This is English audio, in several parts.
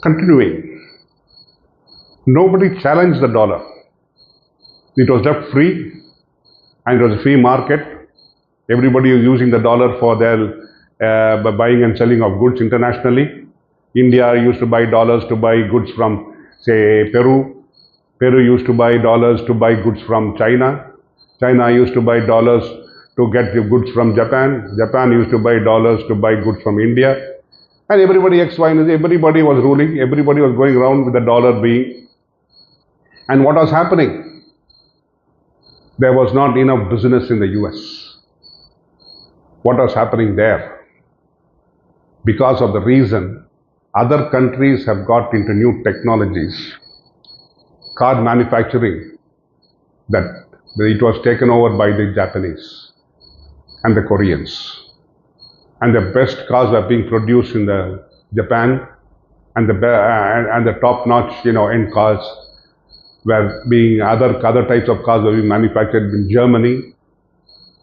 Continuing, nobody challenged the dollar. It was left free, and it was a free market. Everybody was using the dollar for their buying and selling of goods internationally. India used to buy dollars to buy goods from, say, Peru. Peru used to buy dollars to buy goods from China. China used to buy dollars to get the goods from Japan. Japan used to buy dollars to buy goods from India. And everybody, X, Y, and Z, everybody was ruling. Everybody was going around with the dollar being. And what was happening? There was not enough business in the US. What was happening there? Because of the reason other countries have got into new technologies, car manufacturing, that it was taken over by the Japanese and the Koreans. And the best cars were being produced in the Japan, and the top-notch, end cars were being other types of cars were being manufactured in Germany,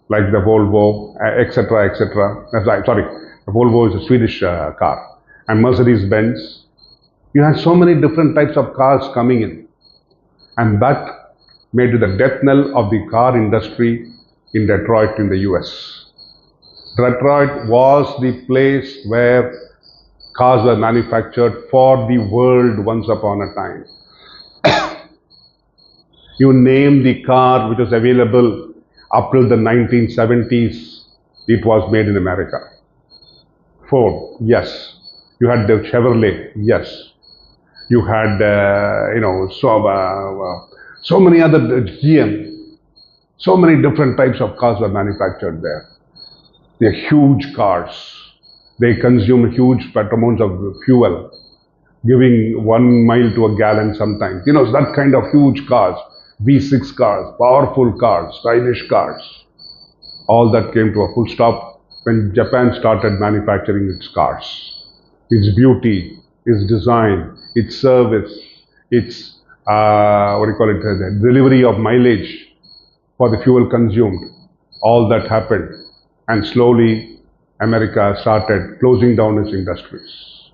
like the Volvo, etc., etc. Sorry, the Volvo is a Swedish car, and Mercedes-Benz. You had so many different types of cars coming in, and that made it the death knell of the car industry in Detroit, in the US. Detroit was the place where cars were manufactured for the world once upon a time. You name the car which was available up till the 1970s, it was made in America. Ford, yes. You had the Chevrolet, yes. You had, so many other, GM. So many different types of cars were manufactured there. They're huge cars. They consume huge amounts of fuel, giving 1 mile to a gallon sometimes. That kind of huge cars, V6 cars, powerful cars, stylish cars. All that came to a full stop when Japan started manufacturing its cars. Its beauty, its design, its service, its, the delivery of mileage for the fuel consumed. All that happened. And slowly, America started closing down its industries.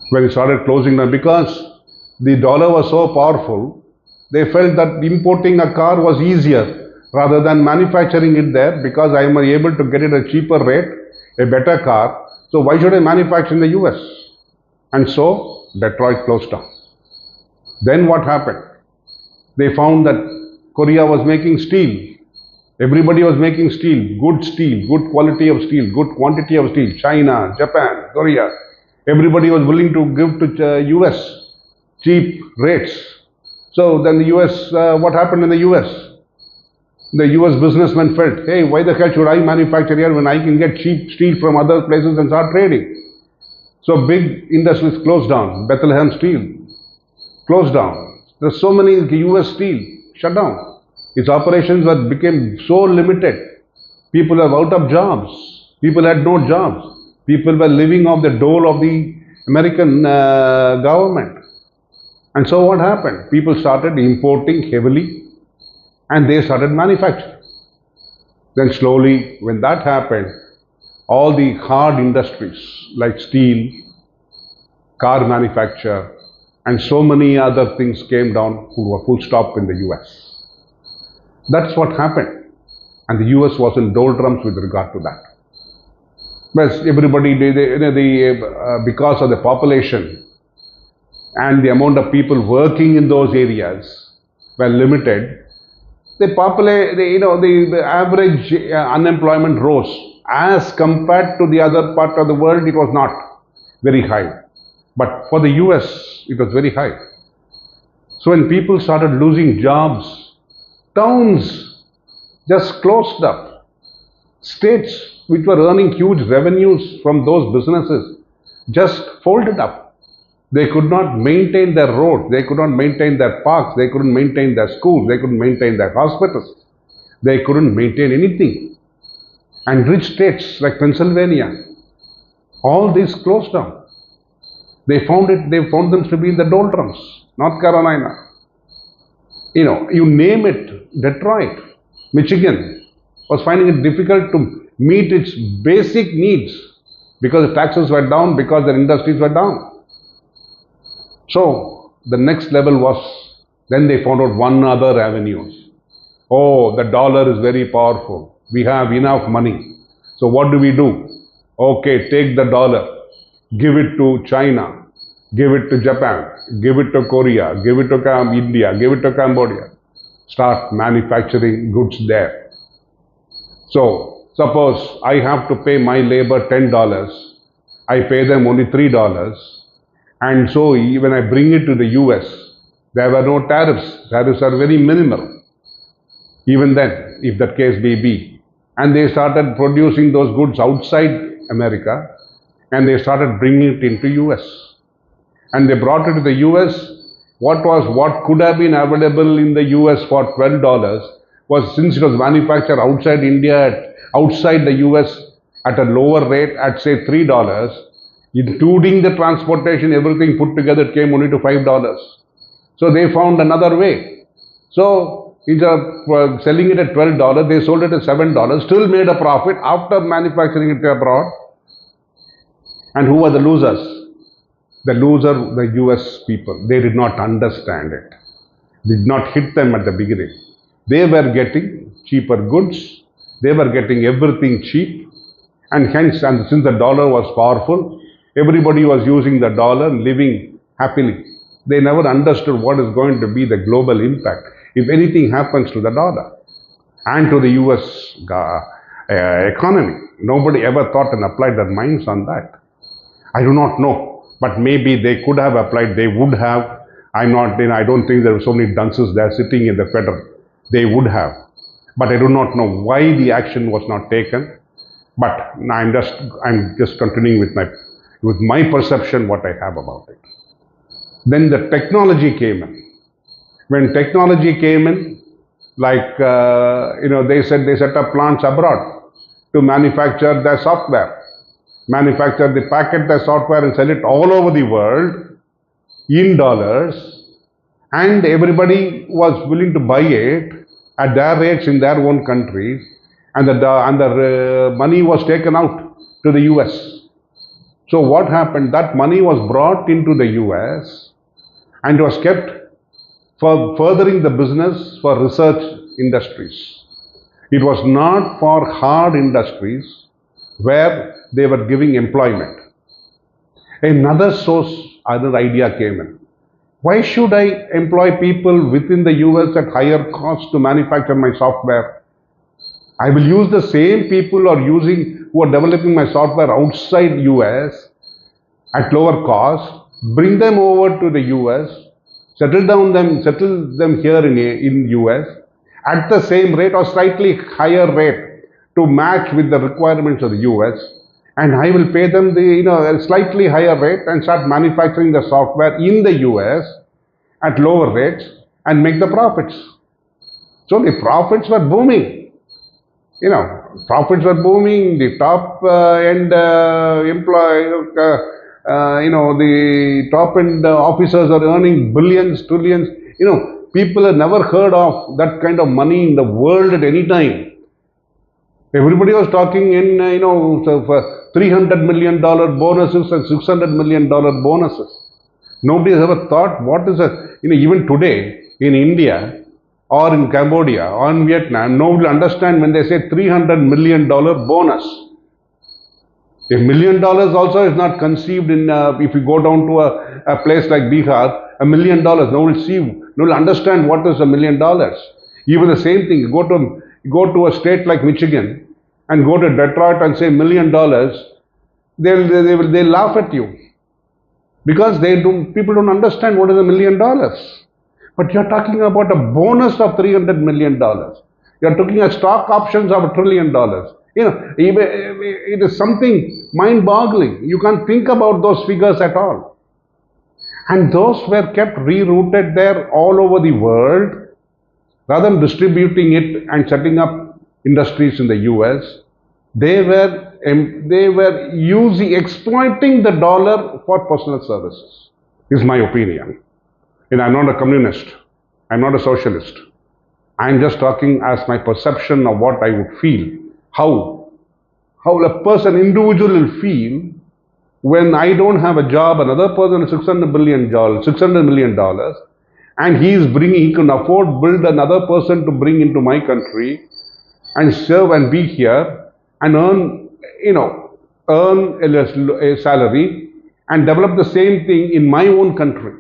When it started closing down, because the dollar was so powerful, they felt that importing a car was easier rather than manufacturing it there, because I am able to get it at a cheaper rate, a better car. So why should I manufacture in the US? And so Detroit closed down. Then what happened? They found that Korea was making steel. Everybody was making steel, good quality of steel, good quantity of steel. China, Japan, Korea. Everybody was willing to give to US cheap rates. So then the US, what happened in the US? The US businessmen felt, hey, why the hell should I manufacture here when I can get cheap steel from other places and start trading? So big industries closed down. Bethlehem Steel closed down. There's so many US steel shut down. Its operations became so limited. People were out of jobs. People had no jobs. People were living off the dole of the American government. And so what happened? People started importing heavily, and they started manufacturing. Then slowly, when that happened, all the hard industries like steel, car manufacture, and so many other things came down to a full stop in the US. That's what happened. And the US was in doldrums with regard to that. But everybody, because of the population and the amount of people working in those areas were limited, the average unemployment rose. As compared to the other part of the world, it was not very high. But for the US, it was very high. So when people started losing jobs, towns just closed up. States which were earning huge revenues from those businesses just folded up. They could not maintain their roads, they could not maintain their parks, they couldn't maintain their schools, they couldn't maintain their hospitals, they couldn't maintain anything. And rich states like Pennsylvania, all these closed down. They found them to be in the doldrums. North Carolina, you name it, Detroit, Michigan was finding it difficult to meet its basic needs because the taxes were down, because their industries were down. So the next level was, then they found out one other avenues. Oh, the dollar is very powerful. We have enough money. So what do? Okay, take the dollar, give it to China, give it to Japan, give it to Korea, give it to India, give it to Cambodia. Start manufacturing goods there. So suppose I have to pay my labor $10, I pay them only $3, and so when I bring it to the US, there were no tariffs. Tariffs are very minimal, even then, if that case may be. And they started producing those goods outside America, and they started bringing it into US. And they brought it to the US. What could have been available in the US for $12 was, since it was manufactured outside India, outside the US at a lower rate, at say $3, including the transportation, everything put together, it came only to $5. So they found another way. So instead of selling it at $12, they sold it at $7, still made a profit after manufacturing it abroad. And who were the losers? The loser, the US people. They did not understand it. Did not hit them at the beginning. They were getting cheaper goods. They were getting everything cheap. And hence, and since the dollar was powerful, everybody was using the dollar and living happily. They never understood what is going to be the global impact if anything happens to the dollar and to the US economy. Nobody ever thought and applied their minds on that. I do not know. But maybe they could have applied, they would have. I don't think there were so many dunces there sitting in the federal. They would have. But I do not know why the action was not taken. But I'm just continuing with my perception, what I have about it. Then the technology came in. When technology came in, like, they said they set up plants abroad to manufacture their software. Manufacture, they packet their software and sell it all over the world in dollars, and everybody was willing to buy it at their rates in their own countries, and the money was taken out to the US. So what happened? That money was brought into the US and was kept for furthering the business for research industries. It was not for hard industries where they were giving employment. Another idea came in. Why should I employ people within the US at higher cost to manufacture my software? I will use the same people who are developing my software outside US at lower cost, bring them over to the US, settle them here in US at the same rate or slightly higher rate to match with the requirements of the US, and I will pay them a slightly higher rate and start manufacturing the software in the US at lower rates and make the profits. So the profits were booming. Profits were booming. The top end the top end officers are earning billions, trillions. People have never heard of that kind of money in the world at any time. Everybody was talking in, $300 million bonuses and $600 million bonuses. Nobody has ever thought what is even today in India or in Cambodia or in Vietnam, nobody will understand when they say $300 million bonus. $1 million also is not conceived in, if you go down to a place like Bihar, $1 million, no one will understand what is $1 million. Even the same thing, go to a state like Michigan and go to Detroit and say $1 million, they'll laugh at you because people don't understand what is $1 million. But you're talking about a bonus of $300 million. You're talking about stock options of $1 trillion. It is something mind-boggling. You can't think about those figures at all. And those were kept rerouted there all over the world. Rather than distributing it and setting up industries in the US, they were exploiting the dollar for personal services, is my opinion. I'm not a communist. I'm not a socialist. I'm just talking as my perception of what I would feel. How a person, individual will feel when I don't have a job, another person has $600 million, and he can afford build another person to bring into my country and serve and be here and earn a salary and develop the same thing in my own country.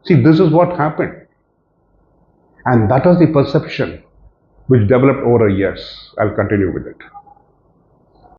See, this is what happened. And that was the perception which developed over years. I'll continue with it.